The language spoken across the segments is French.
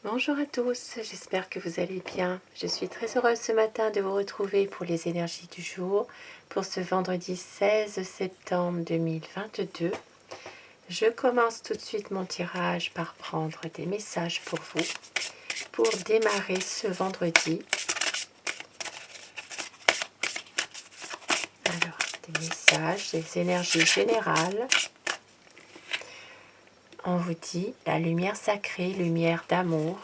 Bonjour à tous, j'espère que vous allez bien. Je suis très heureuse ce matin de vous retrouver pour les énergies du jour, pour ce vendredi 16 septembre 2022. Je commence tout de suite mon tirage par prendre des messages pour vous, pour démarrer ce vendredi. Alors, des messages, des énergies générales. On vous dit la lumière sacrée, lumière d'amour.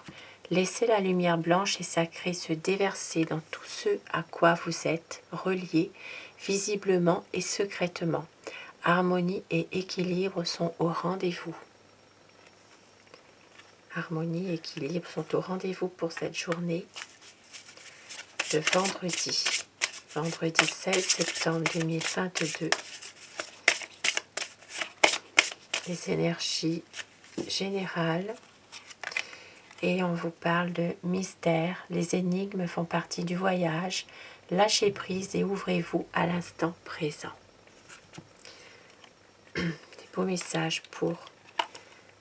Laissez la lumière blanche et sacrée se déverser dans tout ce à quoi vous êtes reliés, visiblement et secrètement. Harmonie et équilibre sont au rendez-vous. Harmonie et équilibre sont au rendez-vous pour cette journée de vendredi. Vendredi 16 septembre 2022. Les énergies générales. Et on vous parle de mystère. Les énigmes font partie du voyage. Lâchez prise et ouvrez-vous à l'instant présent. Des beaux messages pour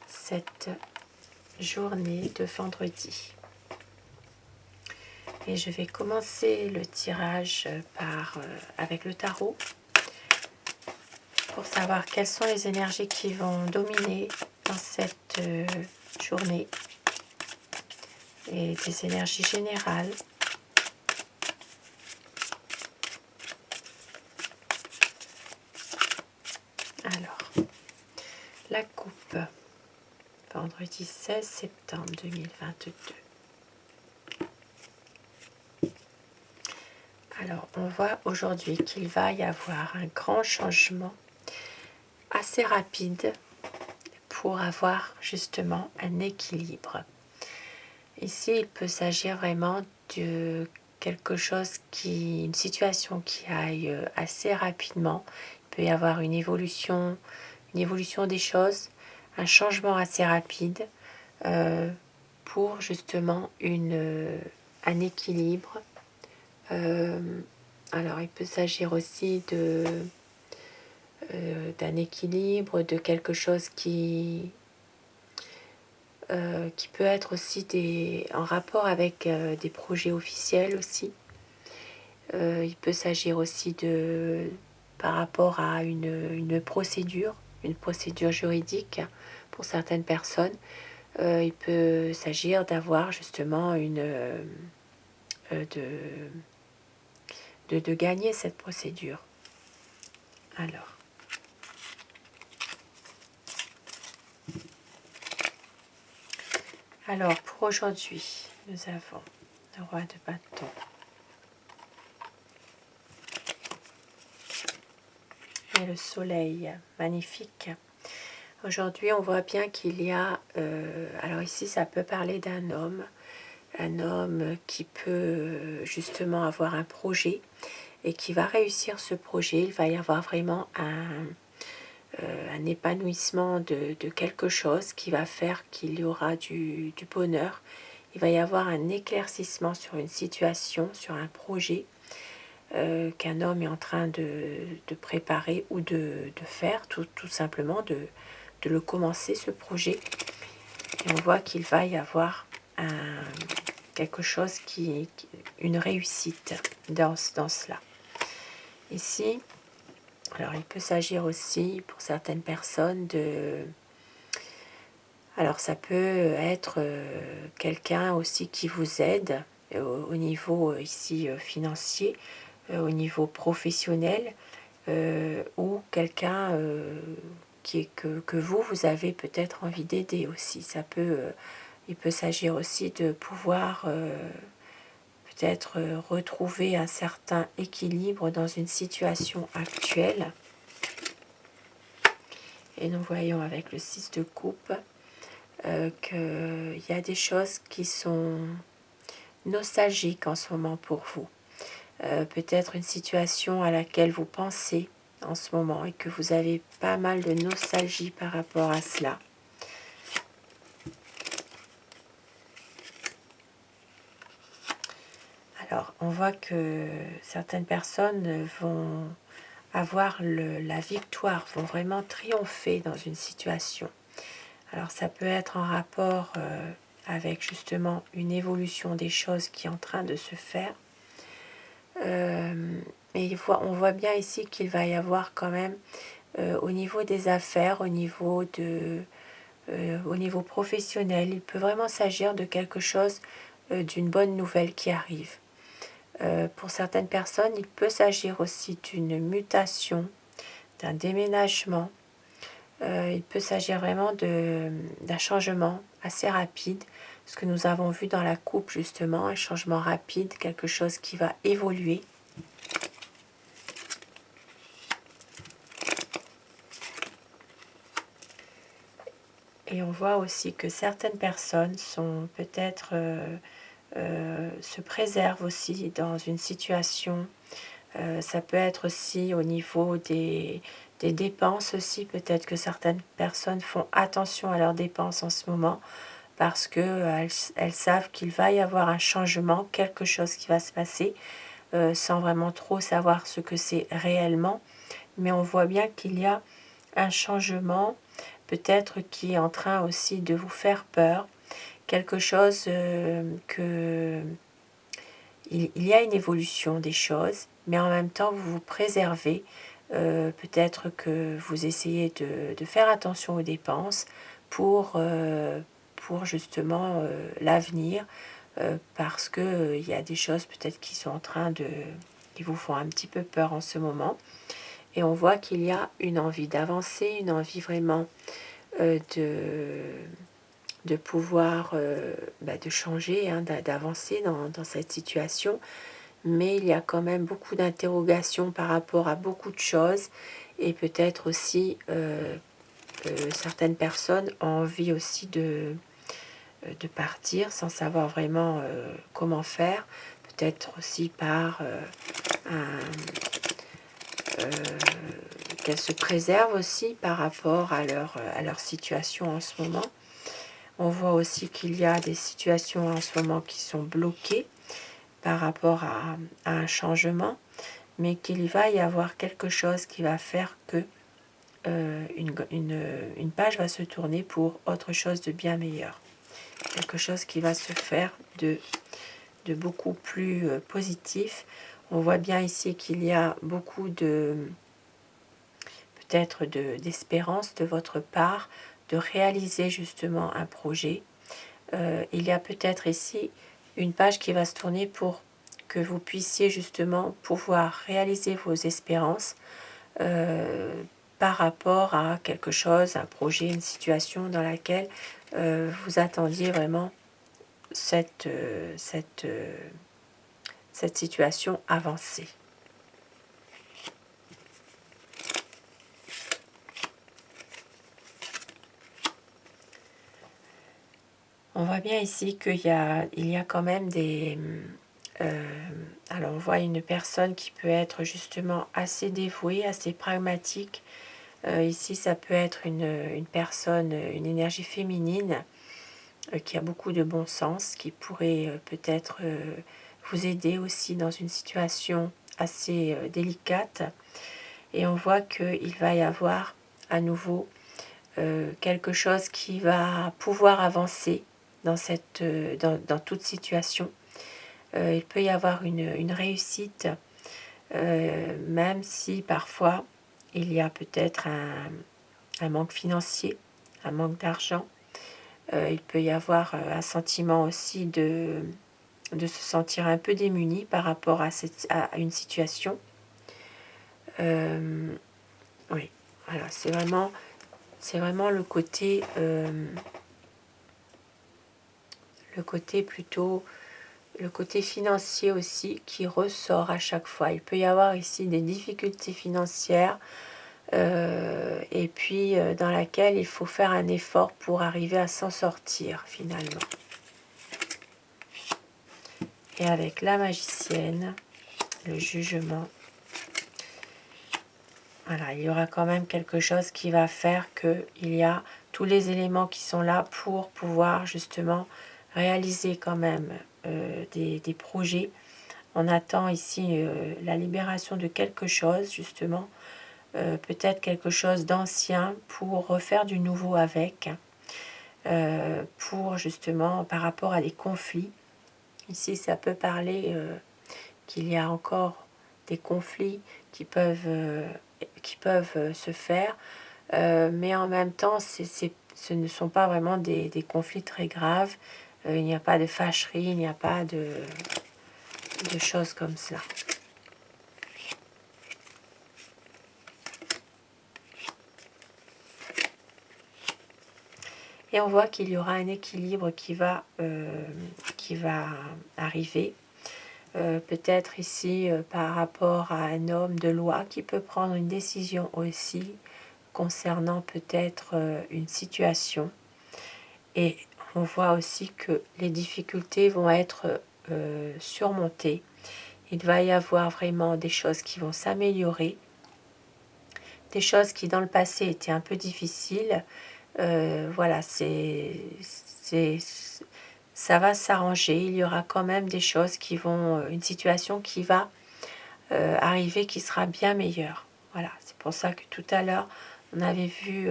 cette journée de vendredi. Et je vais commencer le tirage avec le tarot pour savoir quelles sont les énergies qui vont dominer dans cette journée. Et des énergies générales. Alors, la coupe, vendredi 16 septembre 2022. Alors, on voit aujourd'hui qu'il va y avoir un grand changement assez rapide pour avoir justement un équilibre. Ici, il peut s'agir vraiment de quelque chose une situation qui aille assez rapidement. Il peut y avoir une évolution des choses, un changement assez rapide pour justement un équilibre. Alors, il peut s'agir aussi d'un équilibre, de quelque chose qui peut être aussi en rapport avec des projets officiels aussi. Il peut s'agir aussi par rapport à une procédure juridique pour certaines personnes. Il peut s'agir d'avoir justement de gagner cette procédure. Alors pour aujourd'hui, nous avons le roi de bâton, et le soleil, magnifique. Aujourd'hui, on voit bien qu'il y a, alors ici ça peut parler d'un homme qui peut justement avoir un projet et qui va réussir ce projet. Il va y avoir vraiment un épanouissement de quelque chose qui va faire qu'il y aura du bonheur. Il va y avoir un éclaircissement sur une situation, sur un projet qu'un homme est en train de préparer ou de faire, tout simplement, de le commencer, ce projet. Et on voit qu'il va y avoir quelque chose une réussite dans cela. Ici, alors il peut s'agir aussi pour certaines personnes alors ça peut être quelqu'un aussi qui vous aide au niveau ici financier, au niveau professionnel, ou quelqu'un que vous avez peut-être envie d'aider aussi. Il peut s'agir aussi de pouvoir peut-être retrouver un certain équilibre dans une situation actuelle. Et nous voyons avec le 6 de coupe qu'il y a des choses qui sont nostalgiques en ce moment pour vous. Peut-être une situation à laquelle vous pensez en ce moment et que vous avez pas mal de nostalgie par rapport à cela. Alors, on voit que certaines personnes vont avoir la victoire, vont vraiment triompher dans une situation. Alors, ça peut être en rapport avec justement une évolution des choses qui est en train de se faire. Et on voit bien ici qu'il va y avoir quand même au niveau des affaires, au niveau professionnel, il peut vraiment s'agir de quelque chose, d'une bonne nouvelle qui arrive. Pour certaines personnes, il peut s'agir aussi d'une mutation, d'un déménagement. Il peut s'agir vraiment d'un changement assez rapide, ce que nous avons vu dans la coupe justement, un changement rapide, quelque chose qui va évoluer. Et on voit aussi que certaines personnes sont peut-être se préservent aussi dans une situation. Ça peut être aussi au niveau des dépenses aussi. Peut-être que certaines personnes font attention à leurs dépenses en ce moment parce que elles savent qu'il va y avoir un changement, quelque chose qui va se passer, sans vraiment trop savoir ce que c'est réellement. Mais on voit bien qu'il y a un changement, peut-être qui est en train aussi de vous faire peur, quelque chose que il y a une évolution des choses, mais en même temps vous vous préservez. Peut-être que vous essayez de faire attention aux dépenses pour justement l'avenir, parce que il y a des choses peut-être qui sont en train qui vous font un petit peu peur en ce moment. Et on voit qu'il y a une envie d'avancer, une envie vraiment de pouvoir de changer, hein, d'avancer dans cette situation. Mais il y a quand même beaucoup d'interrogations par rapport à beaucoup de choses. Et peut-être aussi certaines personnes ont envie aussi de partir sans savoir vraiment comment faire. Peut-être aussi par qu'elles se préservent aussi par rapport à leur situation en ce moment. On voit aussi qu'il y a des situations en ce moment qui sont bloquées par rapport à un changement, mais qu'il va y avoir quelque chose qui va faire que une page va se tourner pour autre chose de bien meilleur. Quelque chose qui va se faire de beaucoup plus positif. On voit bien ici qu'il y a beaucoup peut-être d'espérance de votre part de réaliser justement un projet. Il y a peut-être ici une page qui va se tourner pour que vous puissiez justement pouvoir réaliser vos espérances par rapport à quelque chose, un projet, une situation dans laquelle vous attendiez vraiment cette situation avancée. On voit bien ici qu'il y a quand même des... alors on voit une personne qui peut être justement assez dévouée, assez pragmatique. Ici ça peut être une personne, une énergie féminine qui a beaucoup de bon sens, qui pourrait peut-être vous aider aussi dans une situation assez délicate. Et on voit qu'il va y avoir à nouveau quelque chose qui va pouvoir avancer dans toute situation. Il peut y avoir une réussite, même si parfois il y a peut-être un manque financier, un manque d'argent. Il peut y avoir un sentiment aussi de se sentir un peu démuni par rapport à une situation. Oui, voilà, c'est vraiment le côté plutôt, le côté financier aussi qui ressort à chaque fois. Il peut y avoir ici des difficultés financières et puis dans laquelle il faut faire un effort pour arriver à s'en sortir finalement. Et avec la magicienne, le jugement, voilà, il y aura quand même quelque chose qui va faire qu'il y a tous les éléments qui sont là pour pouvoir justement réaliser quand même des projets. On attend ici la libération de quelque chose, justement, peut-être quelque chose d'ancien pour refaire du nouveau avec. pour justement par rapport à des conflits. Ici, ça peut parler qu'il y a encore des conflits qui peuvent se faire, mais en même temps, ce ne sont pas vraiment des conflits très graves. Il n'y a pas de fâcherie, il n'y a pas de choses comme cela. Et on voit qu'il y aura un équilibre qui va arriver. Peut-être ici par rapport à un homme de loi qui peut prendre une décision aussi concernant peut-être une situation. Et on voit aussi que les difficultés vont être surmontées. Il va y avoir vraiment des choses qui vont s'améliorer, des choses qui dans le passé étaient un peu difficiles. Voilà, ça va s'arranger. Il y aura quand même des choses qui vont, une situation qui va arriver qui sera bien meilleure. Voilà, c'est pour ça que tout à l'heure, on avait vu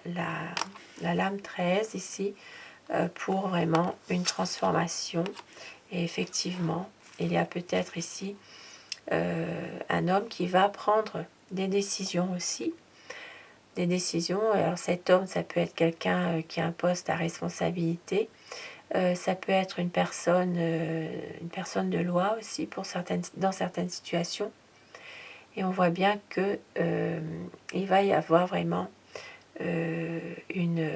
la lame 13 ici, pour vraiment une transformation. Et effectivement, il y a peut-être ici un homme qui va prendre des décisions aussi. Des décisions. Alors cet homme, ça peut être quelqu'un qui a un poste à responsabilité. Ça peut être une personne de loi aussi dans certaines situations. Et on voit bien que il va y avoir vraiment une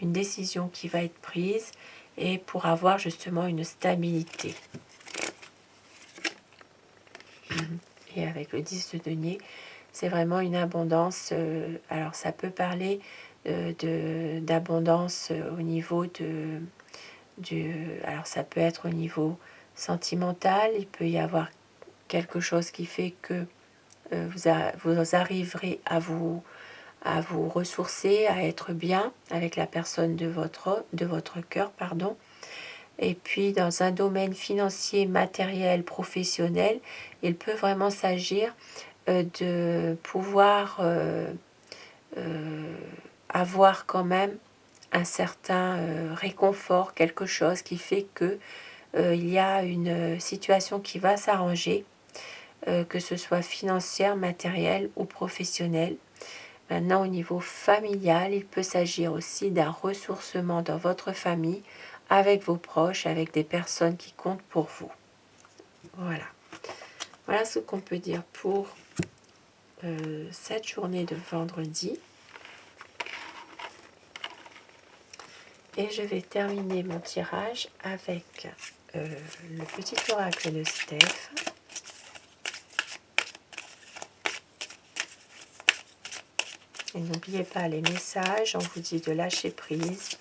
décision qui va être prise et pour avoir justement une stabilité. Et avec le 10 de denier, c'est vraiment une abondance. Alors ça peut parler d'abondance au niveau alors ça peut être au niveau sentimental, il peut y avoir quelque chose qui fait que vous arriverez à vous ressourcer, à être bien avec la personne de votre cœur, pardon. Et puis dans un domaine financier, matériel, professionnel, il peut vraiment s'agir de pouvoir avoir quand même un certain réconfort, quelque chose qui fait que il y a une situation qui va s'arranger, que ce soit financière, matérielle ou professionnelle. Maintenant, au niveau familial, il peut s'agir aussi d'un ressourcement dans votre famille, avec vos proches, avec des personnes qui comptent pour vous. Voilà. Voilà ce qu'on peut dire pour cette journée de vendredi. Et je vais terminer mon tirage avec le petit oracle de Steph. Et n'oubliez pas les messages, on vous dit de lâcher prise,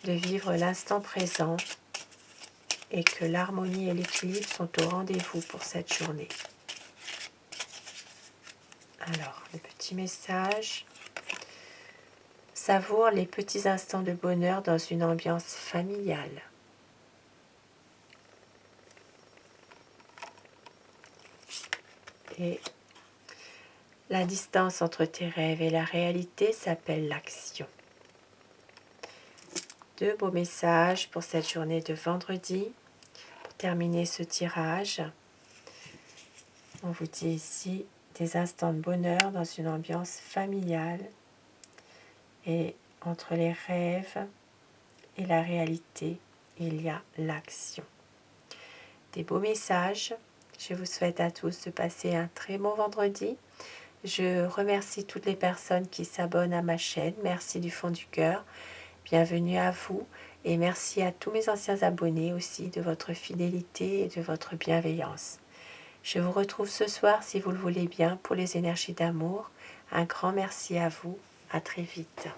de vivre l'instant présent et que l'harmonie et l'équilibre sont au rendez-vous pour cette journée. Alors, le petit message. Savoure les petits instants de bonheur dans une ambiance familiale. Et la distance entre tes rêves et la réalité s'appelle l'action. Deux beaux messages pour cette journée de vendredi. Pour terminer ce tirage, on vous dit ici des instants de bonheur dans une ambiance familiale. Et entre les rêves et la réalité, il y a l'action. Des beaux messages. Je vous souhaite à tous de passer un très bon vendredi. Je remercie toutes les personnes qui s'abonnent à ma chaîne. Merci du fond du cœur. Bienvenue à vous. Et merci à tous mes anciens abonnés aussi de votre fidélité et de votre bienveillance. Je vous retrouve ce soir, si vous le voulez bien, pour les énergies d'amour. Un grand merci à vous. À très vite.